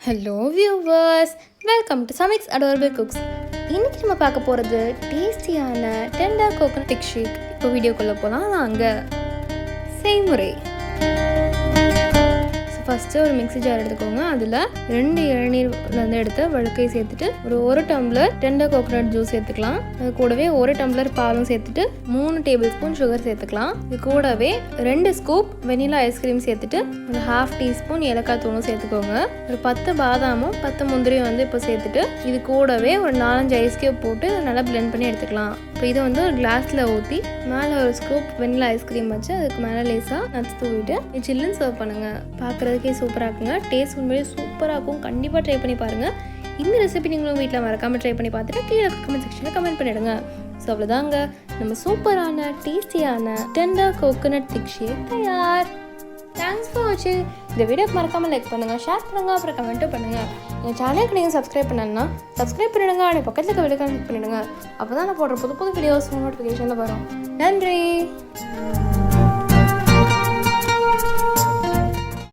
Hello viewers, welcome to Samiks adorable cooks. இன்றைக்கி நம்ம பார்க்க போகிறது டேஸ்டியான டெண்டர் கோகோனட் மில்க்ஷேக். இப்போ வீடியோக்குள்ளே போகலாம் வாங்க. செய்முறை: ஃபஸ்ட்டு ஒரு மிக்ஸி ஜார் எடுத்துக்கோங்க. அதில் 2 இளநீர் எடுத்து வழுக்கை சேர்த்துட்டு ஒரு டம்ளர் டெண்டர் கோகோனட் ஜூஸ் சேர்த்துக்கலாம். அது கூடவே 1 டம்ளர் பாலும் சேர்த்துட்டு 3 டேபிள் ஸ்பூன் சுகர் சேர்த்துக்கலாம். இது கூடவே 2 ஸ்கூப் வெனிலா ஐஸ்கிரீம் சேர்த்துட்டு ஒரு 1/2 டீஸ்பூன் ஏலக்காய் தூளும் சேர்த்துக்கோங்க. ஒரு 10 பாதாமும் 10 முந்திரியும் இப்போ சேர்த்துட்டு இது கூடவே ஒரு 4-5 ஐஸ் கியூப் போட்டு நல்லா பிளெண்ட் பண்ணி எடுத்துக்கலாம். இப்போ இதை ஒரு கிளாஸில் ஊற்றி மேலே ஒரு ஸ்கூப் வெனிலா ஐஸ்கிரீம் வச்சு அதுக்கு மேலே லேசாக நட்ஸ் தூவிட்டு சில்லுன்னு சர்வ் பண்ணுங்கள். பார்க்குறதுக்கே சூப்பராக இருக்குங்க. டேஸ்ட் உண்மையிலே சூப்பராக இருக்கும். கண்டிப்பாக ட்ரை பண்ணி பாருங்கள். இந்த ரெசிபி நீங்களும் வீட்டில் மறக்காமல் ட்ரை பண்ணி பார்த்துட்டு கீழே கமெண்ட் செக்ஷனில் கமெண்ட் பண்ணிவிடுங்க. ஸோ அவ்வளோதாங்க, நம்ம சூப்பரான டேஸ்டியான டெண்டர் கோகோனட் மில்க்ஷேக் தயார். தேங்க்ஸ் ஃபார் வாட்சிங். இந்த வீடியோ மறக்காமல் லைக் பண்ணுங்கள், ஷேர் பண்ணுங்கள், அப்புறம் கமெண்ட்டும் பண்ணுங்கள். என் சேனலுக்கு நீங்கள் சப்ஸ்கிரைப் பண்ணணும்னா சப்ஸ்கிரைப் பண்ணிவிடுங்க. அப்படி பக்கத்தில் இருக்க வீடியோ கிளிக் பண்ணிவிடுங்க. அப்போ தான் நான் போடுற புது வீடியோஸ் நோட்டிஃபிகேஷனில் வரும். நன்றி.